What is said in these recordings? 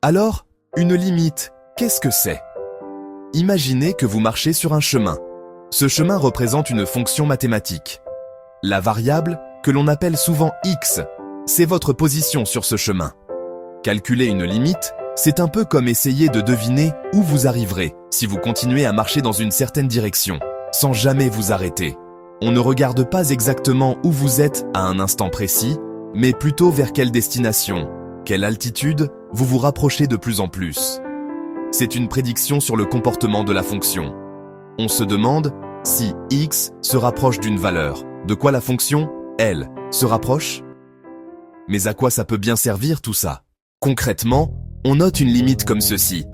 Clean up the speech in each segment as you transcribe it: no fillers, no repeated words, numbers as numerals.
Alors, une limite, qu'est-ce que c'est? Imaginez que vous marchez sur un chemin. Ce chemin représente une fonction mathématique. La variable, que l'on appelle souvent x, c'est votre position sur ce chemin. Calculer une limite, c'est un peu comme essayer de deviner où vous arriverez si vous continuez à marcher dans une certaine direction, sans jamais vous arrêter. On ne regarde pas exactement où vous êtes à un instant précis, mais plutôt vers quelle destination, quelle altitude vous vous rapprochez de plus en plus. C'est une prédiction sur le comportement de la fonction. On se demande si x se rapproche d'une valeur, de quoi la fonction, elle, se rapproche? Mais à quoi ça peut bien servir tout ça? Concrètement, on note une limite comme ceci.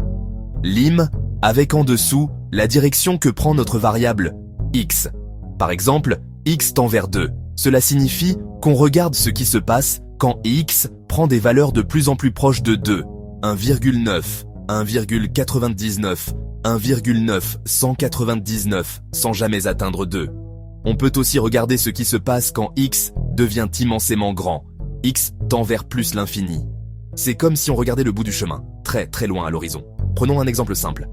Lim, avec en dessous la direction que prend notre variable x. Par exemple, x tend vers 2. Cela signifie qu'on regarde ce qui se passe quand x prend des valeurs de plus en plus proches de 2. 1,9, 1,99, 1,999 sans jamais atteindre 2. On peut aussi regarder ce qui se passe quand x devient immensément grand. X tend vers plus l'infini. C'est comme si on regardait le bout du chemin, très très loin à l'horizon. Prenons un exemple simple.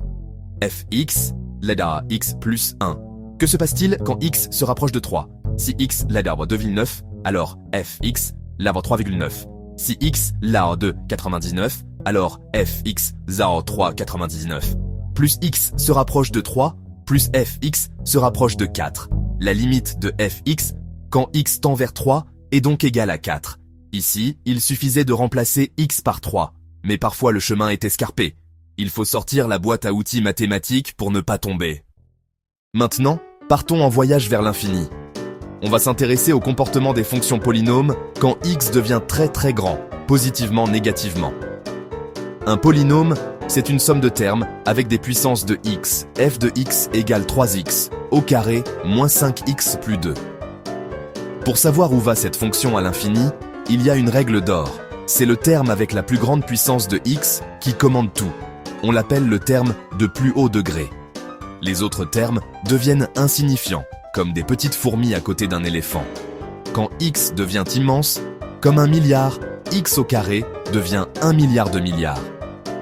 fx, ladder x plus 1. Que se passe-t-il quand x se rapproche de 3? Si x ladder 2,9, alors fx l'arbre 3,9. Si x l'arbre de 99, alors fx l'arbre 3,99. Plus x se rapproche de 3, plus fx se rapproche de 4. La limite de fx, quand x tend vers 3, est donc égale à 4. Ici, il suffisait de remplacer x par 3, mais parfois le chemin est escarpé. Il faut sortir la boîte à outils mathématiques pour ne pas tomber. Maintenant, partons en voyage vers l'infini. On va s'intéresser au comportement des fonctions polynômes quand x devient très très grand, positivement, négativement. Un polynôme, c'est une somme de termes avec des puissances de x. F de x égale 3x, au carré, moins 5x plus 2. Pour savoir où va cette fonction à l'infini, il y a une règle d'or. C'est le terme avec la plus grande puissance de x qui commande tout. On l'appelle le terme de plus haut degré. Les autres termes deviennent insignifiants, comme des petites fourmis à côté d'un éléphant. Quand x devient immense, comme 1 milliard, x au carré devient 1 milliard de milliards.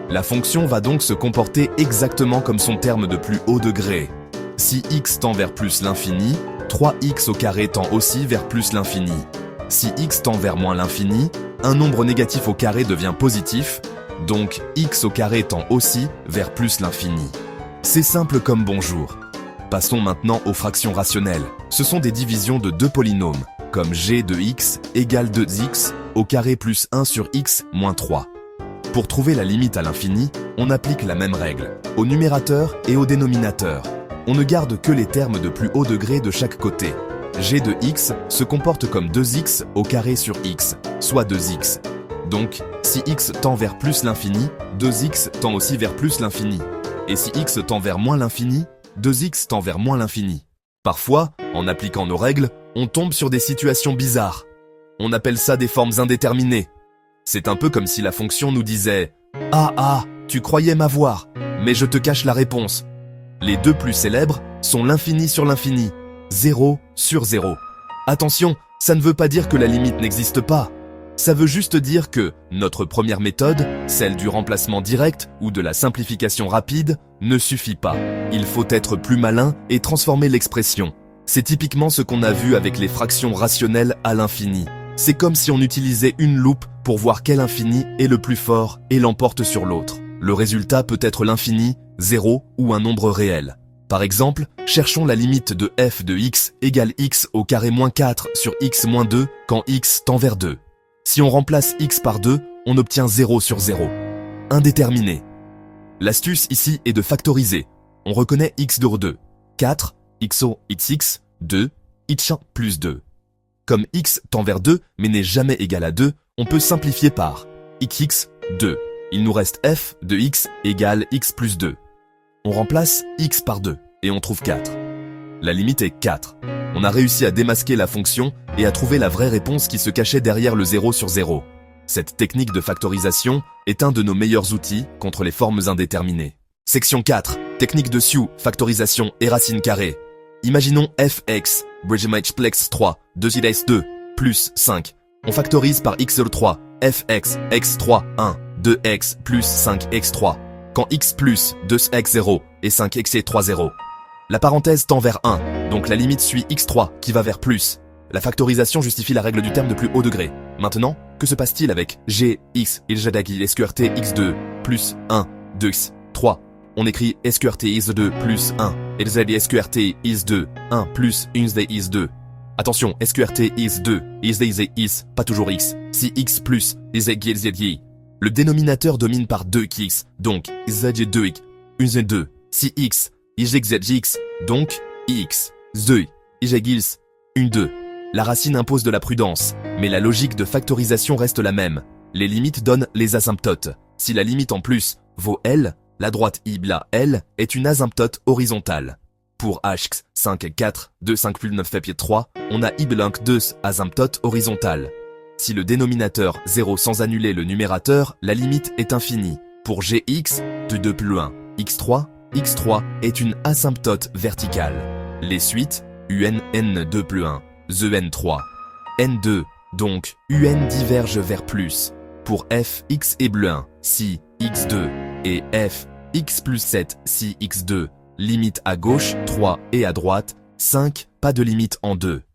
La fonction va donc se comporter exactement comme son terme de plus haut degré. Si x tend vers plus l'infini, 3x au carré tend aussi vers plus l'infini. Si x tend vers moins l'infini, un nombre négatif au carré devient positif, donc x au carré tend aussi vers plus l'infini. C'est simple comme bonjour. Passons maintenant aux fractions rationnelles. Ce sont des divisions de deux polynômes, comme g de x égale 2x au carré plus 1 sur x moins 3. Pour trouver la limite à l'infini, on applique la même règle, au numérateur et au dénominateur. On ne garde que les termes de plus haut degré de chaque côté. G de x se comporte comme 2x au carré sur x, soit 2x. Donc, si x tend vers plus l'infini, 2x tend aussi vers plus l'infini. Et si x tend vers moins l'infini, 2x tend vers moins l'infini. Parfois, en appliquant nos règles, on tombe sur des situations bizarres. On appelle ça des formes indéterminées. C'est un peu comme si la fonction nous disait « Ah, tu croyais m'avoir, mais je te cache la réponse. » Les deux plus célèbres sont l'infini sur l'infini, 0 sur 0. Attention, ça ne veut pas dire que la limite n'existe pas. Ça veut juste dire que notre première méthode, celle du remplacement direct ou de la simplification rapide, ne suffit pas. Il faut être plus malin et transformer l'expression. C'est typiquement ce qu'on a vu avec les fractions rationnelles à l'infini. C'est comme si on utilisait une loupe pour voir quel infini est le plus fort et l'emporte sur l'autre. Le résultat peut être l'infini, 0 ou un nombre réel. Par exemple, cherchons la limite de f de x égale x au carré moins 4 sur x moins 2 quand x tend vers 2. Si on remplace x par 2, on obtient 0 sur 0. Indéterminé. L'astuce ici est de factoriser. On reconnaît x de 2. 4, xo, xx, 2, x1 plus 2. Comme x tend vers 2 mais n'est jamais égal à 2, on peut simplifier par xx, 2. Il nous reste f de x égale x plus 2. On remplace x par 2 et on trouve 4. La limite est 4. On a réussi à démasquer la fonction et à trouver la vraie réponse qui se cachait derrière le 0 sur 0. Cette technique de factorisation est un de nos meilleurs outils contre les formes indéterminées. Section 4. Technique de Sioux, factorisation et racine carrée. Imaginons fx, Bridgemage-Plex 3, 2 plus 5. On factorise par x3, fx, x3, 1, 2x plus 5x3, quand x plus 2x0 et 5x est 3, 0. La parenthèse tend vers 1, donc la limite suit x3 qui va vers plus. La factorisation justifie la règle du terme de plus haut degré. Maintenant, que se passe-t-il avec g, x, il jadagi sqrt x2 plus 1, 2x, 3. On écrit sqrt is2 plus 1, et z sqrt is2, 1 plus 1 z is2. Attention, sqrt is2, is is, pas toujours x. Si x plus is z. Le dénominateur domine par 2x, donc z2x, 1z2. Si x, ijxx, donc x, z, ijgils, 1,2. La racine impose de la prudence, mais la logique de factorisation reste la même. Les limites donnent les asymptotes. Si la limite en plus vaut L, la droite ibla L est une asymptote horizontale. Pour h 5, 4, 2, 5 plus 9 fait 3, on a iblink 2 asymptote horizontale. Si le dénominateur 0 sans annuler le numérateur, la limite est infinie. Pour gx, de 2 plus 1, x3 est une asymptote verticale. Les suites, un n2 plus 1, the n3, n2, donc un diverge vers plus. Pour f, x est bleu 1, si x2, et f, x plus 7, si x2, limite à gauche 3 et à droite 5, pas de limite en 2.